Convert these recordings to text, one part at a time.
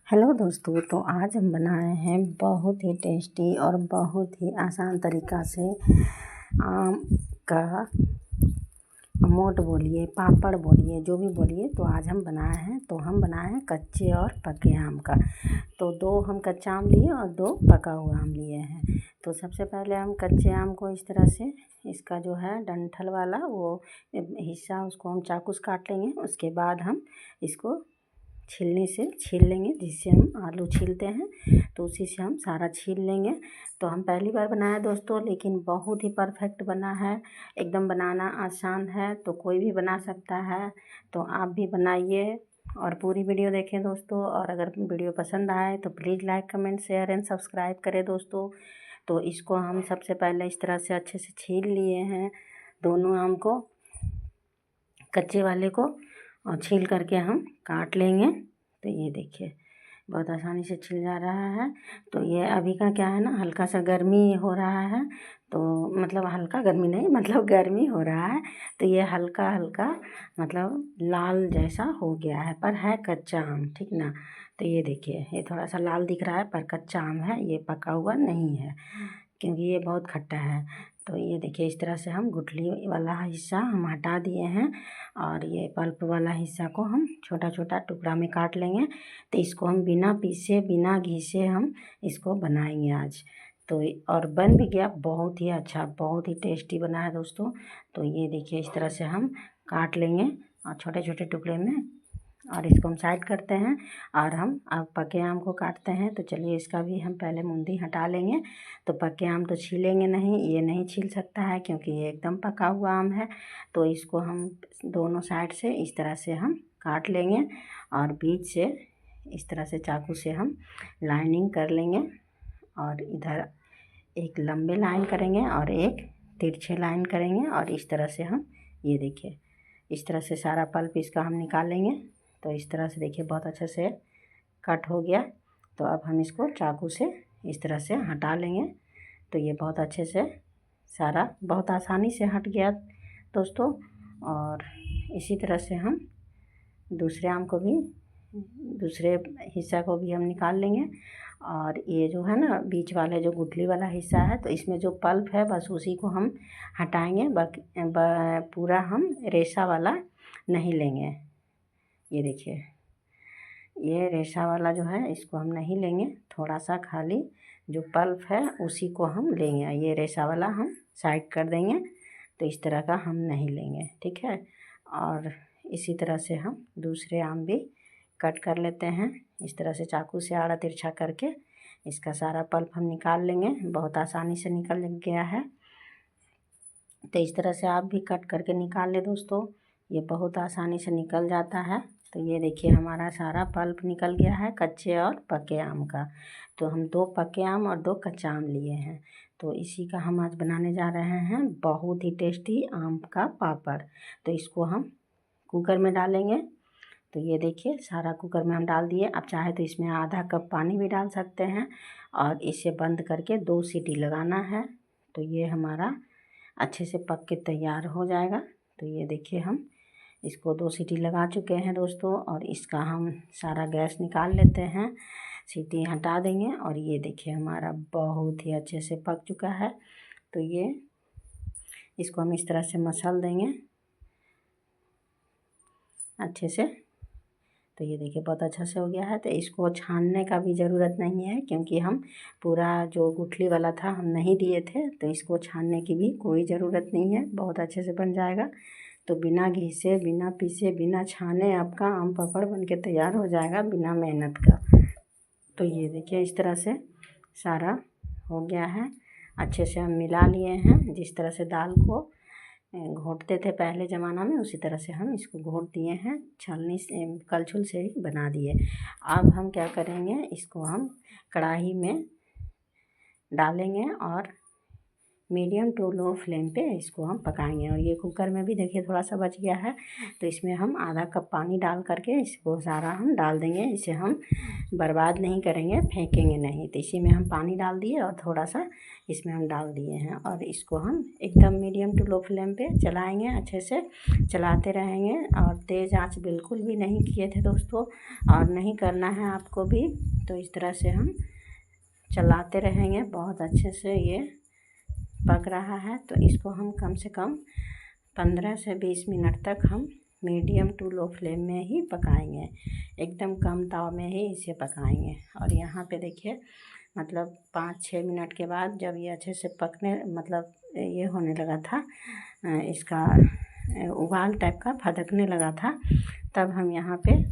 Hello दोस्तों, तो आज हम बनाए हैं बहुत ही टेस्टी और बहुत ही आसान तरीक़ा से आम का अमोट बोलिए, पापड़ बोलिए, जो भी बोलिए। तो आज हम बनाए हैं, तो हम बनाए हैं कच्चे और पके आम का। तो 2 हम कच्चा आम लिए और 2 पका हुआ आम लिए हैं। तो सबसे पहले हम कच्चे आम को इस तरह से, इसका जो है डंठल वाला वो हिस्सा, उसको हम चाकू से काट लेंगे। उसके बाद हम इसको छीलने से छील लेंगे, जिससे हम आलू छीलते हैं तो उसी से हम सारा छील लेंगे। तो हम पहली बार बनाया दोस्तों, लेकिन बहुत ही परफेक्ट बना है, एकदम बनाना आसान है, तो कोई भी बना सकता है। तो आप भी बनाइए और पूरी वीडियो देखें दोस्तों। और अगर वीडियो पसंद आए तो please like, comment, share and subscribe करें दोस्तों। तो इसको हम सबसे पहले इस तरह से अच्छे से छील लिए हैं, दोनों आम को, कच्चे वाले को, और छील करके हम काट लेंगे। तो ये देखिए बहुत आसानी से छिल जा रहा है। तो ये अभी का क्या है ना, हल्का सा गर्मी हो रहा है, तो मतलब हल्का गर्मी नहीं, मतलब गर्मी हो रहा है, तो ये हल्का हल्का मतलब लाल जैसा हो गया है, पर है कच्चा आम, ठीक ना। तो ये देखिए ये थोड़ा सा लाल दिख रहा है, पर कच्चा आम है, ये पका हुआ नहीं है, क्योंकि ये बहुत खट्टा है। तो ये देखिए इस तरह से हम गुठली वाला हिस्सा हम हटा दिए हैं, और ये पल्प वाला हिस्सा को हम छोटा छोटा टुकड़ा में काट लेंगे। तो इसको हम बिना पीसे, बिना घिसे हम इसको बनाएंगे आज। तो और बन भी गया बहुत ही अच्छा, बहुत ही टेस्टी बना है दोस्तों। तो ये देखिए इस तरह से हम काट लेंगे और छोटे छोटे टुकड़े में, और इसको हम साइड करते हैं। और हम अब पके आम को काटते हैं। तो चलिए इसका भी हम पहले मुंडी हटा लेंगे। तो पके आम तो छीलेंगे नहीं, ये नहीं छील सकता है क्योंकि ये एकदम पका हुआ आम है। तो इसको हम दोनों साइड से इस तरह से हम काट लेंगे, और बीच से इस तरह से चाकू से हम लाइनिंग कर लेंगे, और इधर एक लंबे लाइन करेंगे और एक तिरछे लाइन करेंगे, और इस तरह से हम, ये देखिए इस तरह से सारा पल्प इसका हम निकालेंगे। तो इस तरह से देखिए बहुत अच्छे से कट हो गया। तो अब हम इसको चाकू से इस तरह से हटा लेंगे। तो ये बहुत अच्छे से सारा बहुत आसानी से हट गया दोस्तों। और इसी तरह से हम दूसरे आम को भी, दूसरे हिस्सा को भी हम निकाल लेंगे। और ये जो है ना बीच वाले जो गुठली वाला हिस्सा है, तो इसमें जो पल्प है बस उसी को हम हटाएंगे, पूरा हम रेशा वाला नहीं लेंगे। ये देखिए ये रेशा वाला जो है इसको हम नहीं लेंगे, थोड़ा सा खाली जो पल्प है उसी को हम लेंगे। ये रेशा वाला हम साइड कर देंगे, तो इस तरह का हम नहीं लेंगे, ठीक है। और इसी तरह से हम दूसरे आम भी कट कर लेते हैं, इस तरह से चाकू से आड़ा तिरछा करके इसका सारा पल्प हम निकाल लेंगे। बहुत आसानी से निकल गया है। तो इस तरह से आप भी कट करके निकाल ले दोस्तों, ये बहुत आसानी से निकल जाता है। तो ये देखिए हमारा सारा पल्प निकल गया है कच्चे और पके आम का। तो हम 2 पके आम और 2 कच्चा आम लिए हैं। तो इसी का हम आज बनाने जा रहे हैं बहुत ही टेस्टी आम का पापड़। तो इसको हम कुकर में डालेंगे। तो ये देखिए सारा कुकर में हम डाल दिए। आप चाहे तो इसमें आधा कप पानी भी डाल सकते हैं, और इसे बंद करके 2 सीटी लगाना है। तो ये हमारा अच्छे से पक के तैयार हो जाएगा। तो ये देखिए हम इसको 2 सीटी लगा चुके हैं दोस्तों, और इसका हम सारा गैस निकाल लेते हैं, सीटी हटा देंगे। और ये देखिए हमारा बहुत ही अच्छे से पक चुका है। तो ये इसको हम इस तरह से मसल देंगे अच्छे से। तो ये देखिए बहुत अच्छा से हो गया है। तो इसको छानने का भी ज़रूरत नहीं है, क्योंकि हम पूरा जो गुठली वाला था हम नहीं दिए थे, तो इसको छानने की भी कोई ज़रूरत नहीं है, बहुत अच्छे से बन जाएगा। तो बिना घिसे, बिना पीसे, बिना छाने आपका आम पापड़ बन के तैयार हो जाएगा, बिना मेहनत का। तो ये देखिए इस तरह से सारा हो गया है, अच्छे से हम मिला लिए हैं। जिस तरह से दाल को घोटते थे पहले ज़माना में, उसी तरह से हम इसको घोट दिए हैं, छलनी से, कलछुल से ही बना दिए। अब हम क्या करेंगे, इसको हम कढ़ाई में डालेंगे, और मीडियम टू लो फ्लेम पे इसको हम पकाएंगे। और ये कुकर में भी देखिए थोड़ा सा बच गया है, तो इसमें हम आधा कप पानी डाल करके इसको सारा हम डाल देंगे। इसे हम बर्बाद नहीं करेंगे, फेंकेंगे नहीं। तो इसी में हम पानी डाल दिए और थोड़ा सा इसमें हम डाल दिए हैं, और इसको हम एकदम मीडियम टू लो फ्लेम पे चलाएंगे, अच्छे से चलाते रहेंगे। और तेज़ आंच बिल्कुल भी नहीं किए थे दोस्तों, और नहीं करना है आपको भी। तो इस तरह से हम चलाते रहेंगे, बहुत अच्छे से ये पक रहा है। तो इसको हम कम से कम 15 से 20 मिनट तक हम मीडियम टू लो फ्लेम में ही पकाएंगे, एकदम कम ताव में ही इसे पकाएंगे। और यहाँ पे देखिए मतलब 5-6 मिनट के बाद जब ये अच्छे से पकने मतलब ये होने लगा था, इसका उबाल टाइप का फदकने लगा था, तब हम यहाँ पे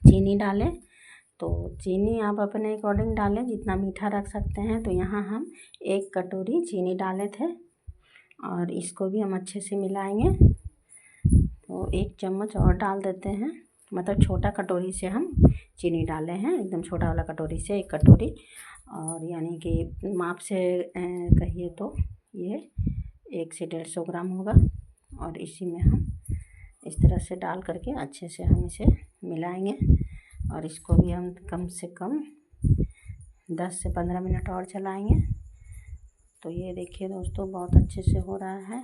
चीनी डालें। तो चीनी आप अपने अकॉर्डिंग डालें, जितना मीठा रख सकते हैं। तो यहाँ हम 1 कटोरी चीनी डाले थे, और इसको भी हम अच्छे से मिलाएंगे। तो 1 चम्मच और डाल देते हैं, मतलब छोटा कटोरी से हम चीनी डाले हैं, एकदम छोटा वाला कटोरी से 1 कटोरी। और यानी कि माप से कहिए तो ये 1 से 150 ग्राम होगा। और इसी में हम इस तरह से डाल करके अच्छे से हम इसे मिलाएंगे। और इसको भी हम कम से कम 10 से 15 मिनट और चलाएंगे। तो ये देखिए दोस्तों बहुत अच्छे से हो रहा है।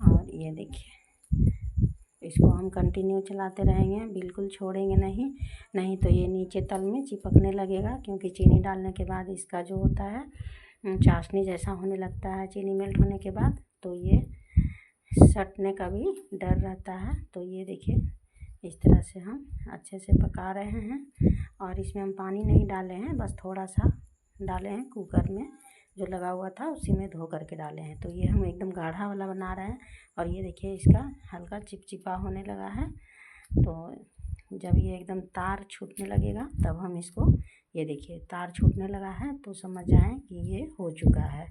और ये देखिए इसको हम कंटिन्यू चलाते रहेंगे, बिल्कुल छोड़ेंगे नहीं तो ये नीचे तल में चिपकने लगेगा। क्योंकि चीनी डालने के बाद इसका जो होता है चाशनी जैसा होने लगता है चीनी मेल्ट होने के बाद, तो ये सटने का भी डर रहता है। तो ये देखिए इस तरह से हम अच्छे से पका रहे हैं। और इसमें हम पानी नहीं डाले हैं, बस थोड़ा सा डाले हैं, कुकर में जो लगा हुआ था उसी में धो करके डाले हैं। तो ये हम एकदम गाढ़ा वाला बना रहे हैं। और ये देखिए इसका हल्का चिपचिपा होने लगा है। तो जब ये एकदम तार छूटने लगेगा तब हम इसको, ये देखिए तार छूटने लगा है, तो समझ जाएं कि ये हो चुका है।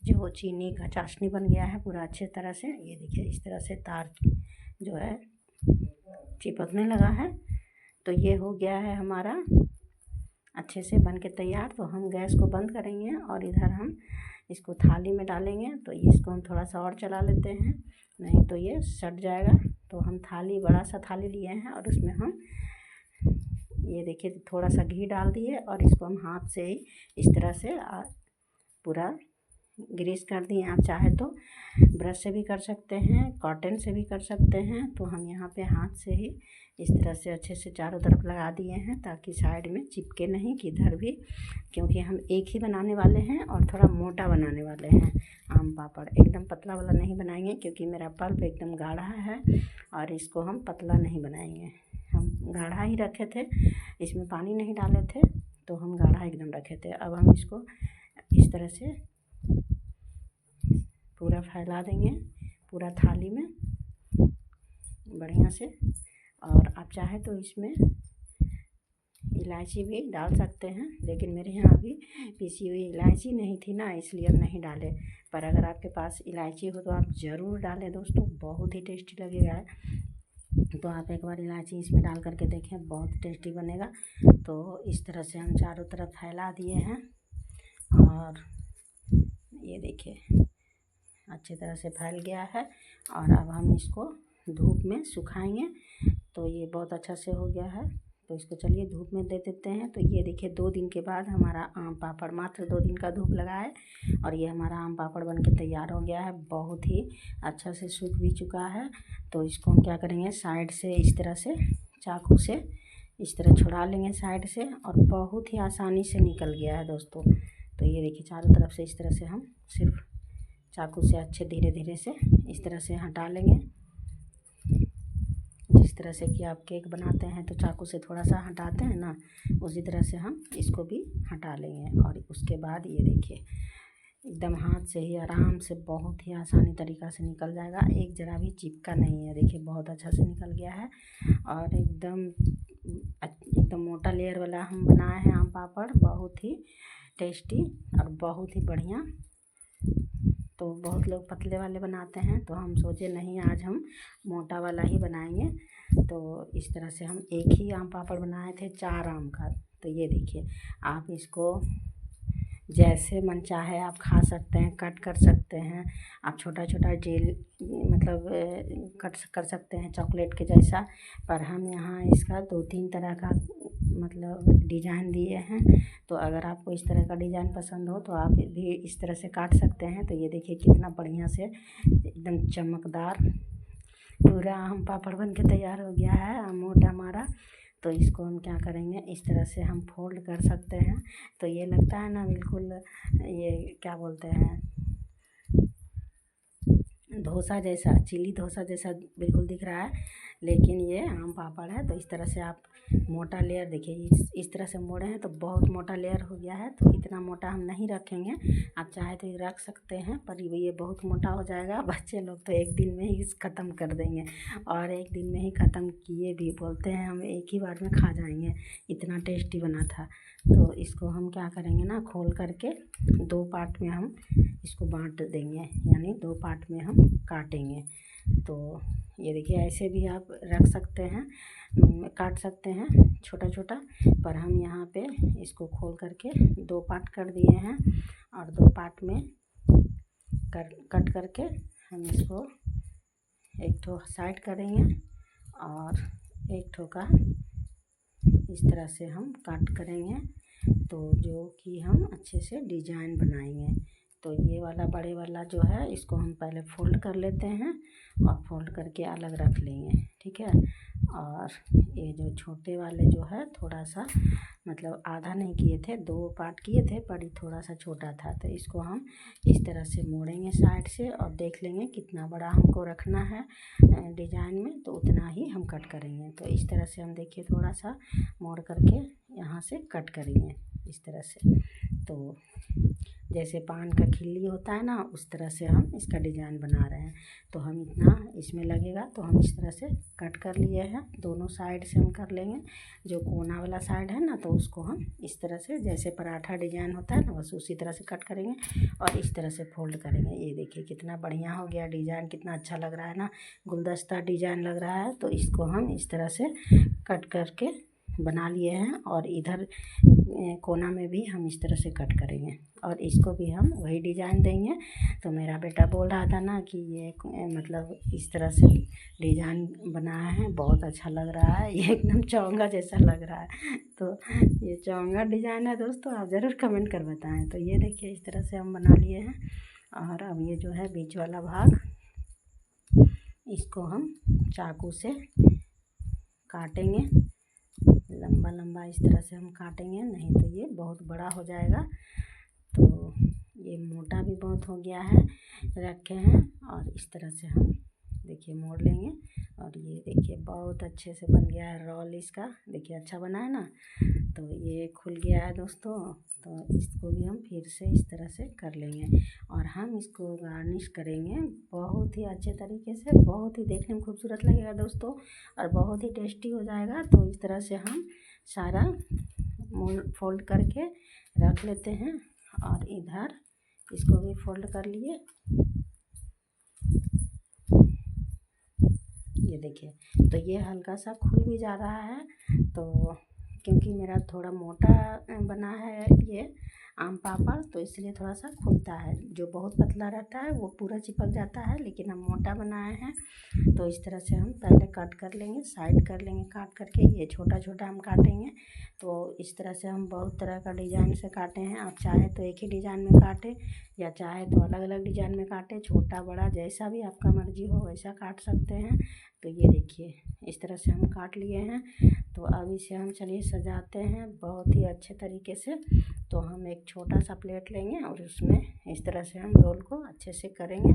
जो चीनी का चाशनी बन गया है पूरा अच्छे तरह से। ये देखिए इस तरह से तार जो है चिपकने लगा है। तो ये हो गया है हमारा अच्छे से बन के तैयार। तो हम गैस को बंद करेंगे और इधर हम इसको थाली में डालेंगे। तो इसको हम थोड़ा सा और चला लेते हैं, नहीं तो ये सट जाएगा। तो हम थाली, बड़ा सा थाली लिए हैं, और उसमें हम ये देखिए थोड़ा सा घी डाल दिए, और इसको हम हाथ से ही इस तरह से पूरा ग्रीस कर दिए। आप चाहे तो ब्रश से भी कर सकते हैं, कॉटन से भी कर सकते हैं। तो हम यहाँ पे हाथ से ही इस तरह से अच्छे से चारों तरफ लगा दिए हैं, ताकि साइड में चिपके नहीं किधर भी। क्योंकि हम एक ही बनाने वाले हैं और थोड़ा मोटा बनाने वाले हैं आम पापड़, एकदम पतला वाला नहीं बनाएंगे। क्योंकि मेरा पल्प एकदम गाढ़ा है और इसको हम पतला नहीं बनाएंगे। हम गाढ़ा ही रखे थे, इसमें पानी नहीं डाले थे, तो हम गाढ़ा एकदम रखे थे। अब हम इसको इस तरह से पूरा फैला देंगे, पूरा थाली में बढ़िया से। और आप चाहे तो इसमें इलायची भी डाल सकते हैं, लेकिन मेरे यहाँ अभी पीसी हुई इलायची नहीं थी ना, इसलिए हम नहीं डाले। पर अगर आपके पास इलायची हो तो आप ज़रूर डालें दोस्तों, बहुत ही टेस्टी लगेगा। तो आप एक बार इलायची इसमें डाल करके देखें, बहुत टेस्टी बनेगा। तो इस तरह से हम चारों तरफ फैला दिए हैं, और ये देखिए अच्छी तरह से फैल गया है। और अब हम इसको धूप में सुखाएंगे। तो ये बहुत अच्छा से हो गया है, तो इसको चलिए धूप में दे देते हैं। तो ये देखिए 2 दिन के बाद हमारा आम पापड़, मात्र 2 दिन का धूप लगा है, और ये हमारा आम पापड़ बन के तैयार हो गया है। बहुत ही अच्छा से सूख भी चुका है। तो इसको हम क्या करेंगे, साइड से इस तरह से चाकू से इस तरह छुड़ा लेंगे साइड से, और बहुत ही आसानी से निकल गया है दोस्तों। तो ये देखिए चारों तरफ से इस तरह से हम सिर्फ चाकू से अच्छे धीरे धीरे से इस तरह से हटा लेंगे। जिस तरह से कि आप केक बनाते हैं तो चाकू से थोड़ा सा हटाते हैं ना, उसी तरह से हम इसको भी हटा लेंगे। और उसके बाद ये देखिए एकदम हाथ से ही आराम से, बहुत ही आसानी तरीक़ा से निकल जाएगा, एक ज़रा भी चिपका नहीं है। देखिए बहुत अच्छा से निकल गया है, और एकदम मोटा लेयर वाला हम बनाए हैं आम पापड़, बहुत ही टेस्टी और बहुत ही बढ़िया। तो बहुत लोग पतले वाले बनाते हैं, तो हम सोचे नहीं, आज हम मोटा वाला ही बनाएंगे। तो इस तरह से हम एक ही आम पापड़ बनाए थे 4 आम का। तो ये देखिए आप इसको जैसे मन चाहे आप खा सकते हैं, कट कर सकते हैं। आप छोटा छोटा जेल मतलब कट कर सकते हैं चॉकलेट के जैसा। पर हम यहाँ इसका 2-3 तरह का मतलब डिजाइन दिए हैं। तो अगर आपको इस तरह का डिजाइन पसंद हो तो आप भी इस तरह से काट सकते हैं। तो ये देखिए कितना बढ़िया से एकदम चमकदार पूरा आम पापड़ बन के तैयार हो गया है, मोटा हमारा। तो इसको हम क्या करेंगे, इस तरह से हम फोल्ड कर सकते हैं। तो ये लगता है ना बिल्कुल, ये क्या बोलते हैं, डोसा जैसा, चिली डोसा जैसा बिल्कुल दिख रहा है, लेकिन ये आम पापड़ है। तो इस तरह से आप मोटा लेयर देखिए, इस तरह से मोड़े हैं तो बहुत मोटा लेयर हो गया है। तो इतना मोटा हम नहीं रखेंगे, आप चाहे तो रख सकते हैं, पर ये बहुत मोटा हो जाएगा। बच्चे लोग तो एक दिन में ही ख़त्म कर देंगे, और एक दिन में ही ख़त्म किए भी, बोलते हैं हम एक ही बार में खा जाएंगे, इतना टेस्टी बना था। तो इसको हम क्या करेंगे ना, खोल करके 2 पार्ट में हम इसको बांट देंगे, यानी 2 पार्ट में हम काटेंगे। तो ये देखिए ऐसे भी आप रख सकते हैं, काट सकते हैं छोटा छोटा। पर हम यहाँ पे इसको खोल करके 2 पार्ट कर दिए हैं, और 2 पार्ट में कट करके हम इसको एक ठो साइड करेंगे, और एक ठो का इस तरह से हम काट करेंगे। तो जो कि हम अच्छे से डिजाइन बनाएंगे। तो ये वाला बड़े वाला जो है, इसको हम पहले फोल्ड कर लेते हैं, और फोल्ड करके अलग रख लेंगे, ठीक है। और ये जो छोटे वाले जो है, थोड़ा सा मतलब आधा नहीं किए थे, 2 पार्ट किए थे, पर ये थोड़ा सा छोटा था। तो इसको हम इस तरह से मोड़ेंगे साइड से, और देख लेंगे कितना बड़ा हमको रखना है डिजाइन में, तो उतना ही हम कट करेंगे। तो इस तरह से हम देखिए थोड़ा सा मोड़ करके यहाँ से कट करेंगे इस तरह से। तो जैसे पान का खिल्ली होता है ना, उस तरह से हम इसका डिजाइन बना रहे हैं। तो हम इतना इसमें लगेगा, तो हम इस तरह से कट कर लिए हैं। दोनों साइड से हम कर लेंगे। जो कोना वाला साइड है ना, तो उसको हम इस तरह से, जैसे पराठा डिजाइन होता है ना, बस उसी तरह से कट करेंगे, और इस तरह से फोल्ड करेंगे। ये देखिए कितना बढ़िया हो गया डिजाइन, कितना अच्छा लग रहा है ना, गुलदस्ता डिजाइन लग रहा है। तो इसको हम इस तरह से कट करके बना लिए हैं, और इधर कोना में भी हम इस तरह से कट करेंगे, और इसको भी हम वही डिजाइन देंगे। तो मेरा बेटा बोल रहा था ना कि ये मतलब इस तरह से डिजाइन बनाया है, बहुत अच्छा लग रहा है, ये एकदम चोंगा जैसा लग रहा है। तो ये चोंगा डिजाइन है दोस्तों, आप ज़रूर कमेंट कर बताएं। तो ये देखिए इस तरह से हम बना लिए हैं, और अब ये जो है बीच वाला भाग, इसको हम चाकू से काटेंगे, लंबा लंबा इस तरह से हम काटेंगे, नहीं तो ये बहुत बड़ा हो जाएगा। तो ये मोटा भी बहुत हो गया है, रखे हैं, और इस तरह से हम देखिए मोड़ लेंगे। और ये देखिए बहुत अच्छे से बन गया है रोल इसका, देखिए अच्छा बना है ना। तो ये खुल गया है दोस्तों। तो इसको भी हम फिर से इस तरह से कर लेंगे, और हम इसको गार्निश करेंगे बहुत ही अच्छे तरीके से, बहुत ही देखने में खूबसूरत लगेगा दोस्तों, और बहुत ही टेस्टी हो जाएगा। तो इस तरह से हम सारा फोल्ड करके रख लेते हैं, और इधर इसको भी फोल्ड कर लिए। ये देखिए, तो ये हल्का सा खुल भी जा रहा है। तो क्योंकि मेरा थोड़ा मोटा बना है ये आम पापड़, तो इसलिए थोड़ा सा खुलता है। जो बहुत पतला रहता है वो पूरा चिपक जाता है, लेकिन हम मोटा बनाए हैं। तो इस तरह से हम पहले कट कर लेंगे, साइड कर लेंगे काट करके, ये छोटा छोटा हम काटेंगे। तो इस तरह से हम बहुत तरह का डिजाइन से काटे हैं। आप चाहे तो एक ही डिजाइन में काटे, या चाहे तो अलग अलग डिजाइन में काटे, छोटा बड़ा जैसा भी आपका मर्जी हो वैसा काट सकते हैं। तो ये देखिए इस तरह से हम काट लिए हैं। तो अब इसे हम चलिए सजाते हैं बहुत ही अच्छे तरीके से। तो हम एक छोटा सा प्लेट लेंगे, और उसमें इस तरह से हम रोल को अच्छे से करेंगे,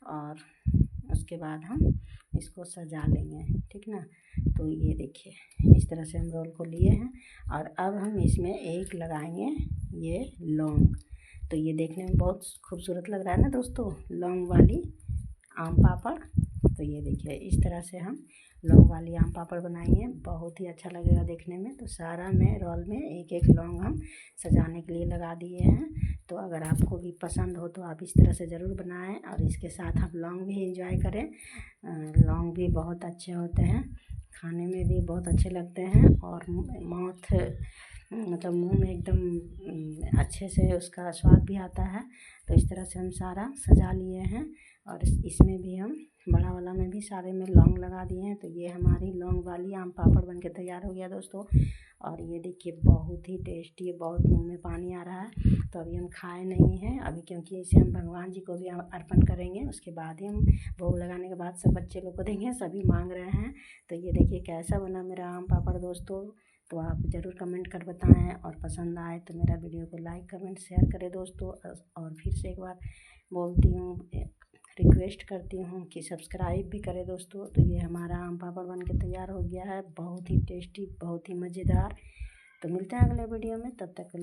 और उसके बाद हम इसको सजा लेंगे, ठीक ना। तो ये देखिए इस तरह से हम रोल को लिए हैं, और अब हम इसमें एक लगाएंगे ये लौंग। तो ये देखने में बहुत खूबसूरत लग रहा है ना दोस्तों, लौंग वाली आम पापड़। तो ये देखिए इस तरह से हम लौंग वाली आम पापड़ बनाएंगे, बहुत ही अच्छा लगेगा देखने में। तो सारा में रोल में एक एक लौंग हम सजाने के लिए लगा दिए हैं। तो अगर आपको भी पसंद हो तो आप इस तरह से ज़रूर बनाएं, और इसके साथ आप लौंग भी एंजॉय करें। लौंग भी बहुत अच्छे होते हैं, खाने में भी बहुत अच्छे लगते हैं, और माउथ मतलब मुंह में एकदम अच्छे से उसका स्वाद भी आता है। तो इस तरह से हम सारा सजा लिए हैं और इसमें भी हम बड़ा वाला में भी सारे में लौंग लगा दिए हैं। तो ये हमारी लौंग वाली आम पापड़ बनके तैयार हो गया दोस्तों। और ये देखिए बहुत ही टेस्टी है, बहुत मुंह में पानी आ रहा है। तो अभी हम खाए नहीं हैं अभी, क्योंकि इसे हम भगवान जी को भी अर्पण करेंगे, उसके बाद ही हम भोग लगाने के बाद सब बच्चे लोग को देंगे। सभी मांग रहे हैं। तो ये देखिए कैसा बना मेरा आम पापड़ दोस्तों। तो आप ज़रूर कमेंट कर बताएं और पसंद आए तो मेरा वीडियो को लाइक कमेंट शेयर करें दोस्तों। और फिर से एक बार बोलती हूँ, रिक्वेस्ट करती हूँ कि सब्सक्राइब भी करें दोस्तों। तो ये हमारा आम पापड़ बन के तैयार हो गया है, बहुत ही टेस्टी, बहुत ही मज़ेदार। तो मिलते हैं अगले वीडियो में, तब तक